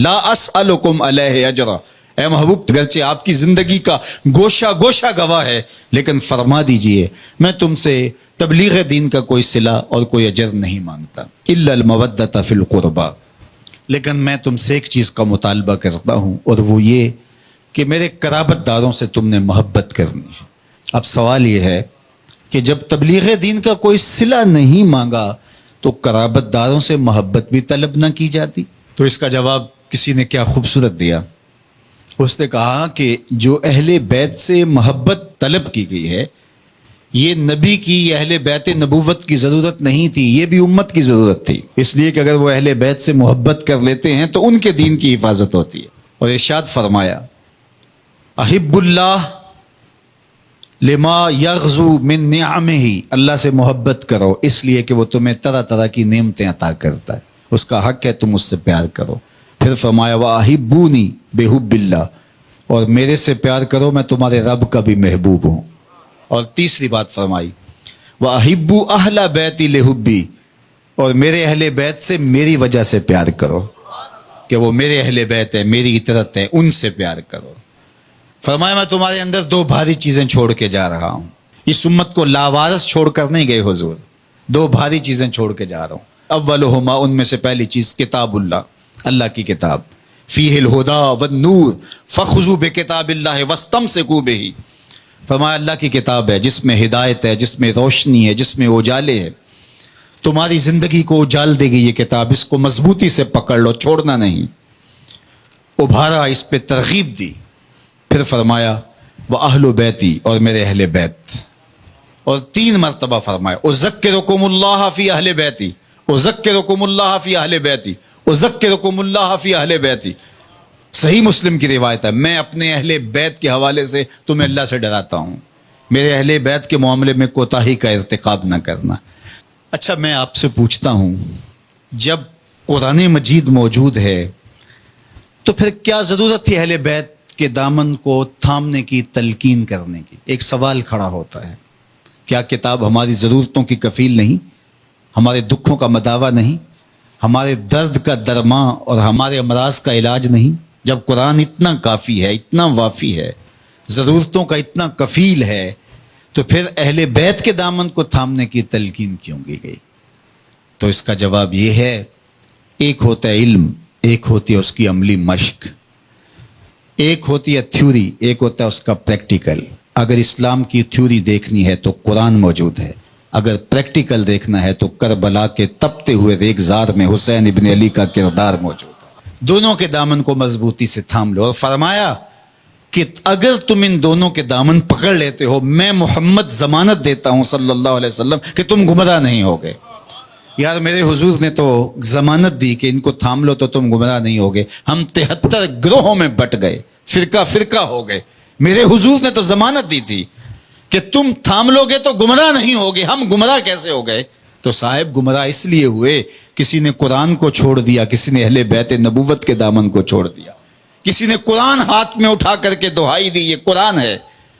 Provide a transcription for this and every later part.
لا اسألکم علیہ اجرا، اے محبوب گرچہ آپ کی زندگی کا گوشہ گوشہ گواہ ہے، لیکن فرما دیجئے میں تم سے تبلیغ دین کا کوئی صلہ اور کوئی اجر نہیں مانگتا، الا المودۃ فی القربى، لیکن میں تم سے ایک چیز کا مطالبہ کرتا ہوں، اور وہ یہ کہ میرے قرابت داروں سے تم نے محبت کرنی ہے۔ اب سوال یہ ہے کہ جب تبلیغ دین کا کوئی صلہ نہیں مانگا تو قرابت داروں سے محبت بھی طلب نہ کی جاتی؟ تو اس کا جواب کسی نے کیا خوبصورت دیا، اس نے کہا کہ جو اہل بیت سے محبت طلب کی گئی ہے، یہ نبی کی، یہ اہل بیت نبوت کی ضرورت نہیں تھی، یہ بھی امت کی ضرورت تھی، اس لیے کہ اگر وہ اہل بیت سے محبت کر لیتے ہیں تو ان کے دین کی حفاظت ہوتی ہے۔ اور ارشاد فرمایا احب اللہ لما یغزو من نعمہ، اللہ سے محبت کرو اس لیے کہ وہ تمہیں طرح طرح کی نعمتیں عطا کرتا ہے، اس کا حق ہے تم اس سے پیار کرو۔ پھر فرمایا وَأَحِبُّونِي بِحُبِّ اللَّهِ، اور میرے سے پیار کرو میں تمہارے رب کا بھی محبوب ہوں۔ اور تیسری بات فرمائی وَأَحِبُّ أَهْلَ بَيْتِي لِحُبِّي، اور میرے اہل بیت سے میری وجہ سے پیار کرو، کہ وہ میرے اہل بیت ہے، میری اطاعت ہے، ان سے پیار کرو۔ فرمایا میں تمہارے اندر دو بھاری چیزیں چھوڑ کے جا رہا ہوں، اس امت کو لاوارث چھوڑ کر نہیں گئے حضور، دو بھاری چیزیں چھوڑ کے جا رہا ہوں۔ اولہما، ان میں سے پہلی چیز کتاب اللہ، اللہ کی کتاب، فیہ الہدی والنور فخذوا بکتاب اللہ واستمسکوا بہ، فرمایا اللہ کی کتاب ہے جس میں ہدایت ہے، جس میں روشنی ہے، جس میں اجالے ہے، تمہاری زندگی کو اجال دے گی یہ کتاب، اس کو مضبوطی سے پکڑ لو، چھوڑنا نہیں۔ ابھارا، اس پہ ترغیب دی۔ پھر فرمایا وَأَهْلُ بَيْتِي، اور میرے اہل بیت، اور 3 مرتبہ فرمایا اذکرکم اللہ فی اہل بیتی، اذکرکم اللہ فی اہل بیتی، اذکرکم اللہ فی اہل بیتی۔ صحیح مسلم کی روایت ہے، میں اپنے اہل بیت کے حوالے سے تمہیں اللہ سے ڈراتا ہوں، میرے اہل بیت کے معاملے میں کوتاہی کا ارتکاب نہ کرنا۔ اچھا میں آپ سے پوچھتا ہوں، جب قرآن مجید موجود ہے تو پھر کیا ضرورت تھی اہل بیت کے دامن کو تھامنے کی، تلقین کرنے کی؟ ایک سوال کھڑا ہوتا ہے، کیا کتاب ہماری ضرورتوں کی کفیل نہیں، ہمارے دکھوں کا مداوا نہیں، ہمارے درد کا درماں اور ہمارے امراض کا علاج نہیں؟ جب قرآن اتنا کافی ہے، اتنا وافی ہے، ضرورتوں کا اتنا کفیل ہے، تو پھر اہل بیت کے دامن کو تھامنے کی تلقین کیوں کی گئی؟ تو اس کا جواب یہ ہے، ایک ہوتا ہے علم، ایک ہوتی ہے اس کی عملی مشق، ایک ہوتی ہے تھیوری، ایک ہوتا ہے اس کا پریکٹیکل۔ اگر اسلام کی تھیوری دیکھنی ہے تو قرآن موجود ہے، اگر پریکٹیکل دیکھنا ہے تو کربلا کے تپتے ہوئے ریگزار میں حسین ابن علی کا کردار موجود ہے۔ دونوں کے دامن کو مضبوطی سے تھام لو، اور فرمایا کہ اگر تم ان دونوں کے دامن پکڑ لیتے ہو، میں محمد ضمانت دیتا ہوں صلی اللہ علیہ وسلم کہ تم گمراہ نہیں ہوگے۔ یار میرے حضور نے تو ضمانت دی کہ ان کو تھام لو تو تم گمراہ نہیں ہوگے، ہم 73 گروہوں میں بٹ گئے، فرقہ فرقہ ہو گئے، میرے حضور نے تو ضمانت دی تھی کہ تم تھام لو گے تو گمراہ نہیں ہوگے، ہم گمراہ کیسے ہو گئے؟ تو صاحب گمراہ اس لیے ہوئے، کسی نے قرآن کو چھوڑ دیا، کسی نے اہل بیت نبوت کے دامن کو چھوڑ دیا، کسی نے قرآن ہاتھ میں اٹھا کر کے دہائی دی یہ قرآن ہے،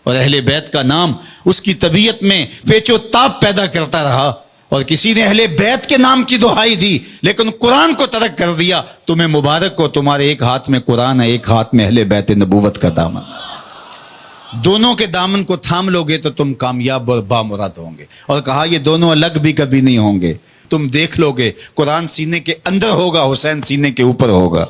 اور اہل بیت کا نام اس کی طبیعت میں پیچ و تاب پیدا کرتا رہا، اور کسی نے اہل بیت کے نام کی دہائی دی لیکن قرآن کو ترک کر دیا۔ تمہیں مبارک ہو، تمہارے ایک ہاتھ میں قرآن ہے، ایک ہاتھ میں اہل بیت نبوت کا دامن ہے، دونوں کے دامن کو تھام لو گے تو تم کامیاب اور بامراد ہوں گے۔ اور کہا یہ دونوں الگ بھی کبھی نہیں ہوں گے، تم دیکھ لو گے، قرآن سینے کے اندر ہوگا، حسین سینے کے اوپر ہوگا۔